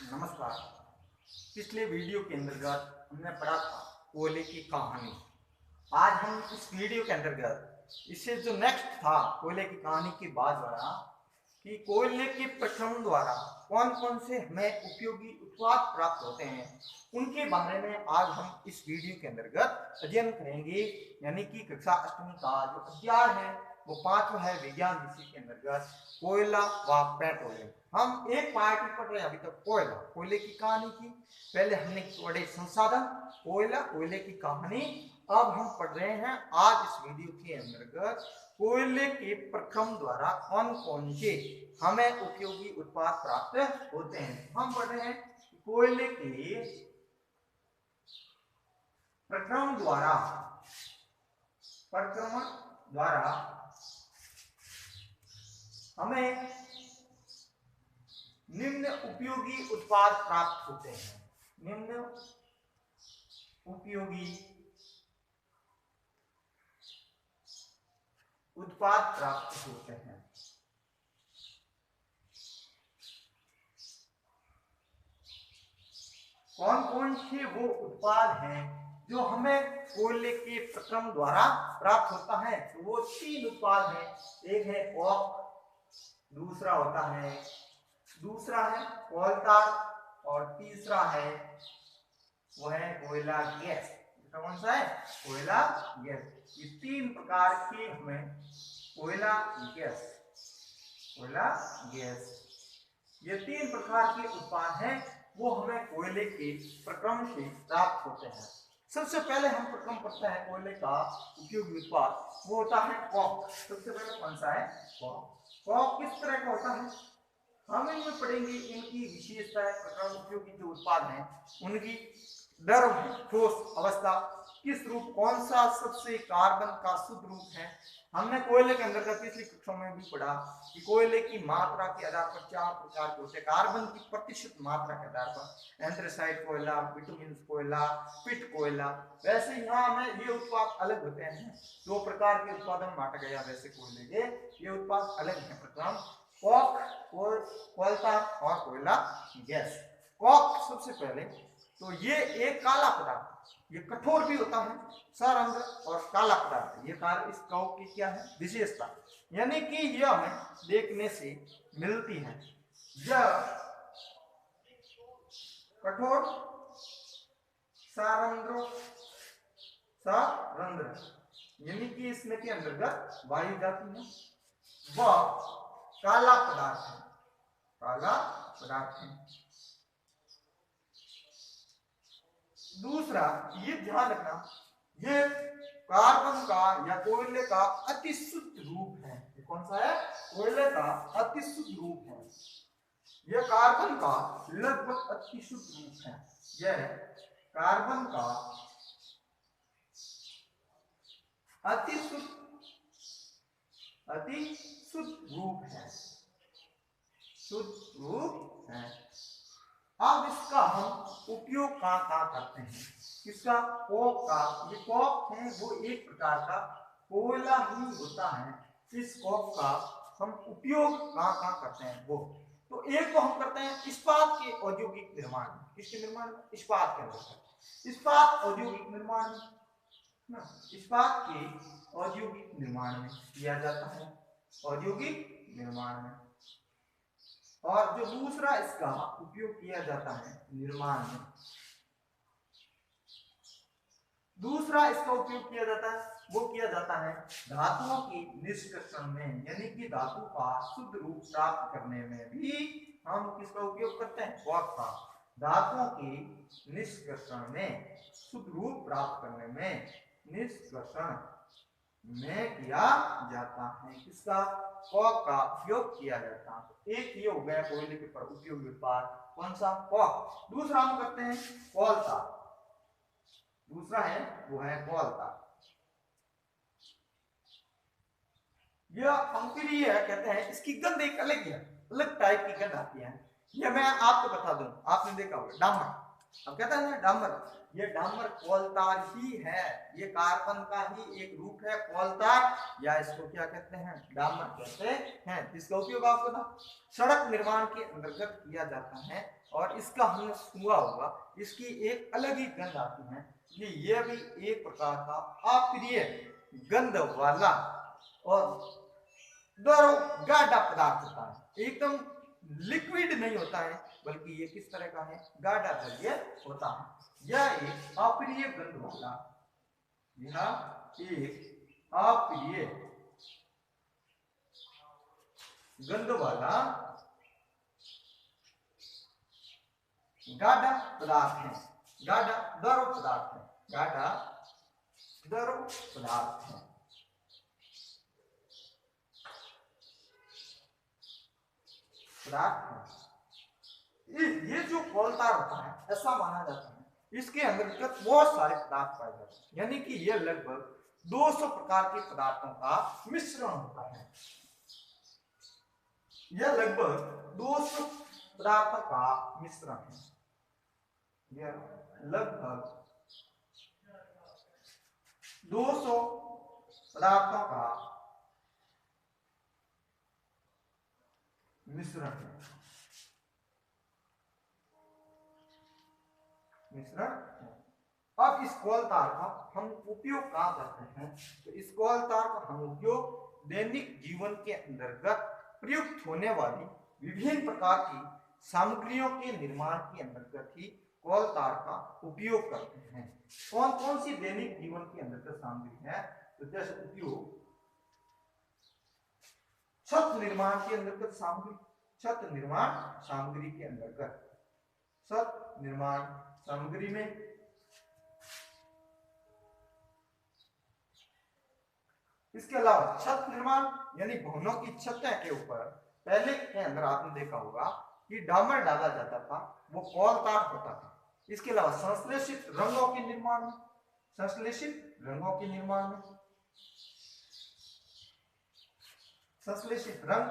नमस्कार। पिछले वीडियो के अंतर्गत हमने पढ़ा था कोयले की कहानी। आज हम इस वीडियो के अंतर्गत इससे जो नेक्स्ट था कोयले की कहानी के बाद वाला कि कोयले के प्रक्रम द्वारा कौन कौन से हमें उपयोगी उत्पाद प्राप्त होते हैं उनके बारे में आज हम इस वीडियो के अंतर्गत अध्ययन करेंगे। यानी कि कक्षा 8वीं का जो अध्याय है वो 5वां है विज्ञान विषय के अंतर्गत कोयला व पेट्रोलियम। हम एक पार्ट में पढ़ रहे हैं अभी तक कोयला, कोयले की कहानी की। पहले हमने पढ़े संसाधन कोयला, कोयले की कहानी। अब हम पढ़ रहे हैं आज इस वीडियो के अंतर्गत कोयले के प्रक्रम द्वारा कौन कौन से हमें उपयोगी उत्पाद प्राप्त होते हैं। हम पढ़ रहे हैं कोयले के प्रक्रम द्वारा हमें निम्न उपयोगी उत्पाद प्राप्त होते हैं। निम्न उपयोगी उत्पाद प्राप्त होते हैं। कौन कौन से वो उत्पाद हैं जो हमें कोयले के प्रक्रम द्वारा प्राप्त होता है? तो वो 3 उत्पाद हैं। एक है कोक, दूसरा है कोलतार और तीसरा है वो है कोयला गैस। कौन सा है? कोयला गैस। ये 3 प्रकार के हमें कोयला गैस ये 3 प्रकार के उत्पाद हैं वो हमें कोयले के प्रक्रम से प्राप्त होते हैं। सबसे पहले हम प्रक्रम पढ़ते हैं कोयले का उपयोगी उत्पाद, वो होता है कोक। सबसे पहले कौन सा है? कोक किस तरह का होता है हम इनमें पढ़ेंगे। इनकी विशेषताएं, प्रक्रम उपयोगी जो उत्पाद हैं उनकी द्रव ठोस अवस्था, किस रूप, कौन सा सबसे कार्बन का शुद्ध रूप है। हमने कोयले के अंतर्गत पिछली कक्षा में भी पढ़ा कि कोयले की मात्रा के आधार पर 4 प्रकार के होते हैं। कार्बन की प्रतिशत मात्रा के आधार पर एंथ्रेसाइट कोयला, बिटुमिन कोयला, पिट कोयला। वैसे यहाँ हमें ये उत्पाद अलग होते हैं। 2 प्रकार के उत्पादन बांटा गया वैसे कोयले के, ये उत्पाद अलग है। प्रक्रम कोक, कोयला और कोयला गैस। कोक सबसे पहले तो ये एक काला पदार्थ, ये कठोर भी होता है, सरंध्र और काला पदार्थ। ये कार्य इस कोक की क्या है? विशेषता। यानी कि यह हमें देखने से मिलती है। यह कठोर सरंध्र यानी कि इसमें के अंतर्गत वायु जाती है। वह काला पदार्थ है। दूसरा, ये ध्यान रखना, ये कार्बन का या कोयले का अति शुद्ध रूप है। ये कौन सा है? कोयले का अति शुद्ध रूप है। यह कार्बन का लगभग अति शुद्ध रूप है। यह कार्बन का अति शुद्ध रूप है। अब इसका हम उपयोग कहाँ करते हैं? इसका कोक का, ये कोक है वो एक प्रकार का कोयला ही होता है। इस कोक का हम उपयोग कहाँ करते हैं वो तो एक तो हम करते हैं इस्पात के औद्योगिक निर्माण में। किसके निर्माण में? इस्पात के अंदर। इस्पात औद्योगिक निर्माण में, इस्पात के औद्योगिक निर्माण में किया जाता है। औद्योगिक निर्माण में। और जो दूसरा इसका उपयोग किया जाता है निर्माण में, दूसरा इसका उपयोग किया जाता है वो किया जाता है धातुओं की निष्कर्षण में। यानी कि धातु का शुद्ध रूप प्राप्त करने में भी हम किसका उपयोग करते हैं? कोक का। धातुओं की निष्कर्षण में, शुद्ध रूप प्राप्त करने में निष्कर्षण में किया जाता है। किसका? कोक का उपयोग किया जाता है। एक ये हो गया कोयले के उपयोगी उत्पाद, कौन सा? कोक। दूसरा हम करते हैं कोलता। दूसरा है वो है कोलता। यह अंकुरी है, कहते हैं इसकी गंध एक अलग है, अलग टाइप की गंध आती है। यह मैं आपको बता दूं, आपने देखा होगा डामर। अब कहते हैं ना डामर, ये डामर कोलतार ही है, ये कार्बन का ही एक रूप है कोलतार, या इसको क्या कहते हैं, डामर कहते हैं। इसका उपयोग आपको ना सड़क निर्माण के अंतर्गत किया जाता है, और इसका हमने सुना होगा, इसकी एक अलग ही गंध आती है कि ये भी एक प्रकार का अप्रिय गंध वाला और गाढ़ा पदार्थ होता है, एकदम लिक्विड नहीं होता है, बल्कि ये किस तरह का है, गाढ़ा द्रव्य होता है। यह एक अप्रिय गंध वाला, यह एक अप्रिय गंध वाला गाढ़ा पदार्थ है, गाढ़ा द्रव पदार्थ है, गाढ़ा द्रव पदार्थ है। ये जो कोलतार होता है, ऐसा माना जाता है, इसके अंतर्गत बहुत सारे पदार्थ पाए जाते हैं, यानी कि यह लगभग 200 प्रकार के पदार्थों का मिश्रण होता है। यह लगभग 200 पदार्थों का मिश्रण है, यह लगभग 200 पदार्थों का मिश्रण है, मिश्रण है। अब इस कोलतार का हम उपयोग कहाँ करते हैं, तो इस कोलतार का हम उपयोग दैनिक जीवन के अंतर्गत प्रयुक्त होने वाली विभिन्न प्रकार की सामग्रियों के निर्माण के अंतर्गत ही कोलतार का उपयोग करते हैं। कौन कौन सी दैनिक जीवन के अंतर्गत सामग्री है, तो जैसे उपयोग छत निर्माण के अंतर्गत सामग्री, छत निर्माण सामग्री के अंतर्गत, छत निर्माण सामग्री में इसके अलावा छत निर्माण यानी भवनों की छतें के ऊपर पहले के अंदर आपने देखा होगा कि डामर डाला जाता था, वो कोलतार होता था। इसके अलावा संश्लेषित रंगों के निर्माण में, संश्लेषित रंगों के निर्माण में, संश्लेषित रंग,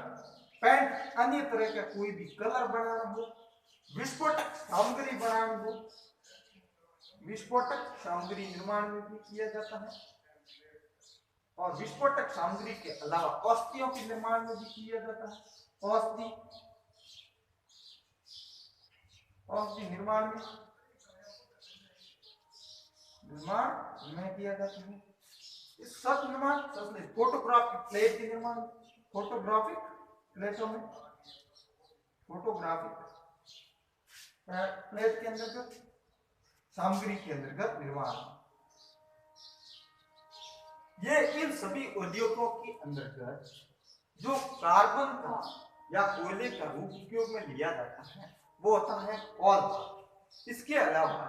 पेंट, अन्य तरह का कोई भी कलर बनाना हो, विस्फोटक सामग्री बनाना हो, विस्फोटक सामग्री निर्माण में भी किया जाता है, और विस्फोटक सामग्री के अलावा औषधियों के निर्माण में भी किया जाता है। औषधि निर्माण में किया जाता है। इस सब निर्माण, फोटोग्राफिक प्लेट के निर्माण, फोटोग्राफिक प्लेटों में, फोटोग्राफिक प्लेट के अंतर्गत सामग्री के अंतर्गत निर्माण, ये इन सभी उद्योगों के अंतर्गत जो कार्बन का या कोयले का रूप उपयोग में लिया जाता है वो होता है कोल। इसके अलावा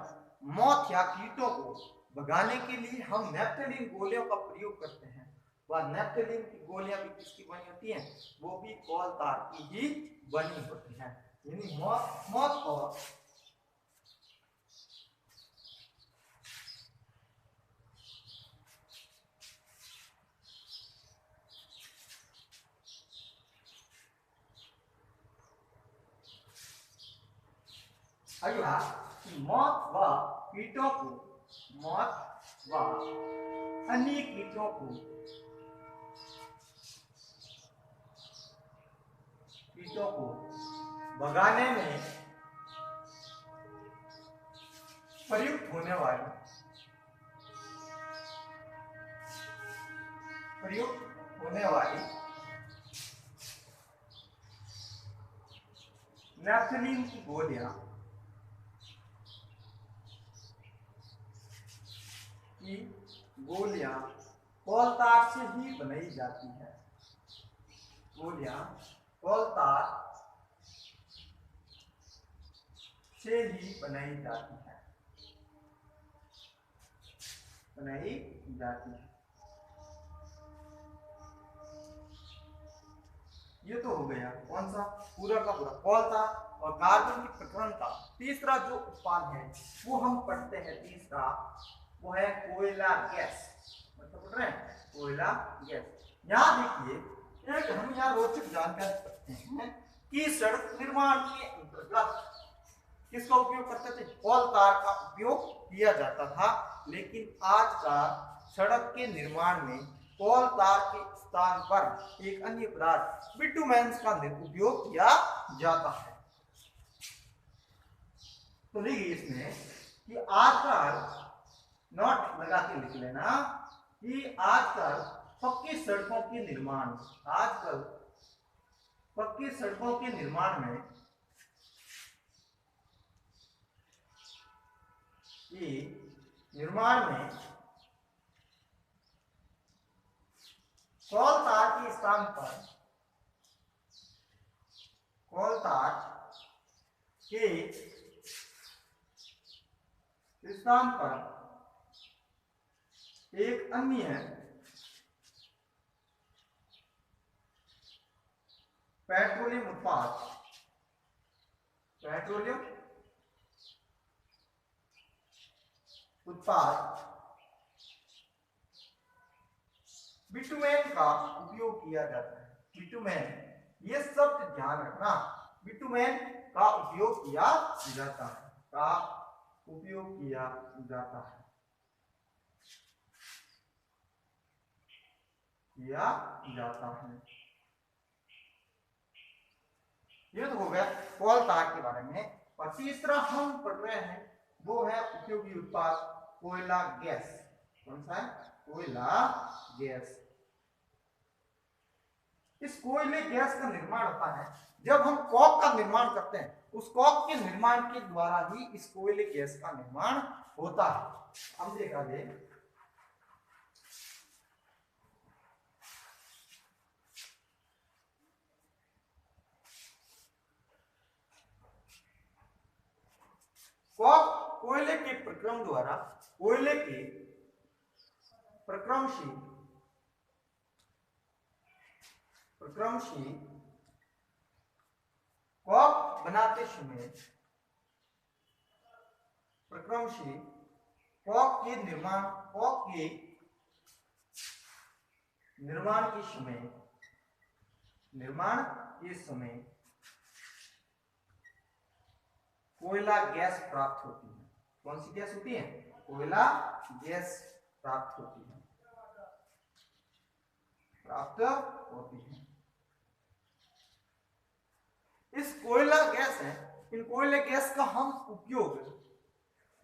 मौत या कीटों को भगाने के लिए हम नेफ्थलीन गोलियों का प्रयोग करते हैं। वह नेफ्थलीन की गोलियां भी किसकी बनी होती हैं, वो भी कोलतार की ही बनी होती हैं। यानी मौत और अगला मौत व कीटों को, मौत व अन्य कीटों को भगाने में प्रयुक्त होने वाली नेफ्थलीन की गोलियां कोलतार से ही बनाई जाती है। गोलियां कोलतार से ही बनाई जाती है। ये तो हो गया कौन सा, पूरा का पूरा कोलतार और कार्बन की प्रकरण का। तीसरा जो उत्पाद है वो हम पढ़ते हैं, तीसरा वो है कोयला गैस। मतलब पढ़ रहे हैं कोयला गैस। यहाँ देखिए एक हम यहाँ रोचक जानकारी पढ़ते हैं कि सड़क निर्माण के अंतर्गत किसका उपयोग करते थे? कोल तार का उपयोग किया जाता था। लेकिन आज का सड़क के निर्माण में कोल तार के स्थान पर एक अन्य पदार्थ बिटुमेन का उपयोग किया जाता है। तो देखिए इसमें कि आजकल नोट लगा के लिख लेना कि आजकल पक्की सड़कों के निर्माण आजकल पक्की सड़कों के निर्माण में कोल तार के स्थान पर कोल तार के स्थान पर एक अन्य पेट्रोलियम उत्पाद बिटुमेन का उपयोग किया जाता है। बिटुमेन, ये शब्द ध्यान रखना, बिटुमेन का उपयोग किया जाता है, का उपयोग किया जाता है, किया जाता है। ये तो हो गया कोल तार के बारे में। और तीसरा हम पढ़ रहे हैं वो है उपयोगी उत्पाद कोयला गैस। कौन सा है? कोयला गैस। इस कोयले गैस का निर्माण होता है जब हम कॉक का निर्माण करते हैं, उस कॉक के निर्माण के द्वारा ही इस कोयले गैस का निर्माण होता है। हम देखा दे कॉक कोयले के प्रक्रम द्वारा कोयले के प्रक्रमशील कॉक बनाते समय प्रक्रमशील कॉक के निर्माण के समय कोयला गैस प्राप्त होती है। कौन सी गैस होती है? कोयला गैस प्राप्त होती है। इस कोयला गैस है, इन कोयले गैस का हम उपयोग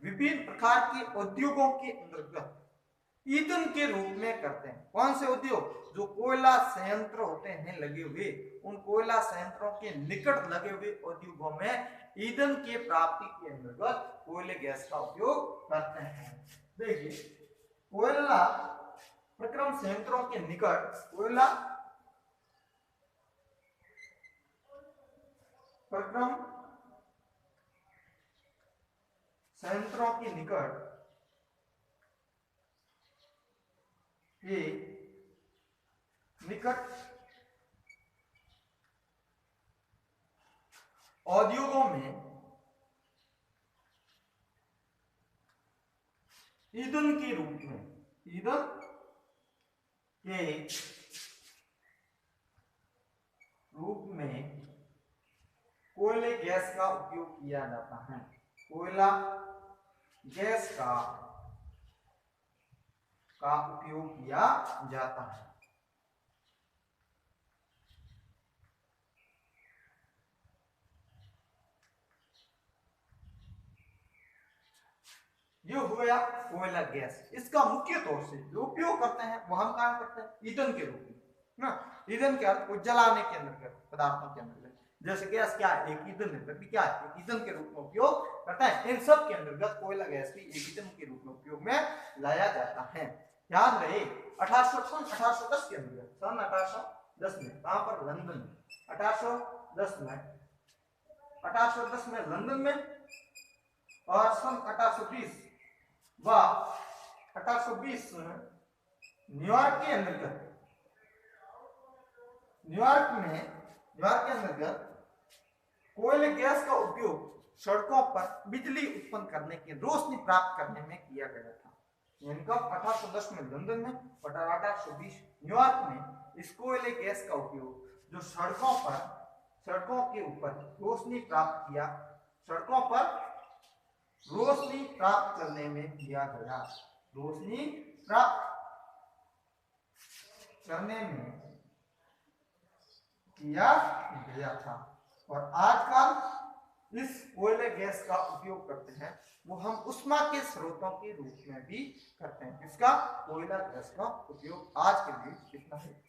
विभिन्न प्रकार के उद्योगों के अंतर्गत ईंधन के रूप में करते हैं। कौन से उद्योग? जो कोयला संयंत्र होते हैं लगे हुए, उन कोयला संयंत्रों के निकट लगे हुए उद्योगों में ईंधन के प्राप्ति के अंतर्गत कोयले गैस का उपयोग करते हैं। देखिए कोयला प्रक्रम संयंत्रों के निकट कोयला प्रक्रम संयंत्रों के निकट उद्योगों में ईंधन के रूप में कोयले गैस का उपयोग किया जाता है। कोयला गैस का उपयोग किया जाता है। ये हो गया कोयला गैस। इसका मुख्य तौर से जो उपयोग करते हैं वो हम कहाँ करते हैं? ईंधन के रूप में ना। ईंधन के अर्थ को जलाने के अंदर पदार्थों के अंदर, जैसे गैस क्या है? एक ईंधन है, क्या है? एक ईंधन के रूप में उपयोग करता है। इन सब के अंतर्गत कोयला गैस भी एक ईंधन के रूप में उपयोग में लाया जाता है। याद रहे 1810 के अंदर, सन 1810 में कहां पर? लंदन में। 1810 में लंदन में, और सन 1820 व 1820 में न्यूयॉर्क के अंतर्गत न्यूयॉर्क के अंतर्गत कोयले गैस का उपयोग सड़कों पर बिजली उत्पन्न करने की, रोशनी प्राप्त करने में किया गया था। यानी कब? 1810 में लंदन में और 1820 न्यूयॉर्क में इस कोयले गैस का उपयोग जो सड़कों के ऊपर रोशनी प्राप्त किया सड़कों पर रोशनी प्राप्त करने में किया गया, रोशनी प्राप्त करने में किया गया था। और आजकल इस कोयले गैस का उपयोग करते हैं, वो हम उष्मा के स्रोतों के रूप में भी करते हैं। इसका कोयला गैस का उपयोग आज के लिए इतना है।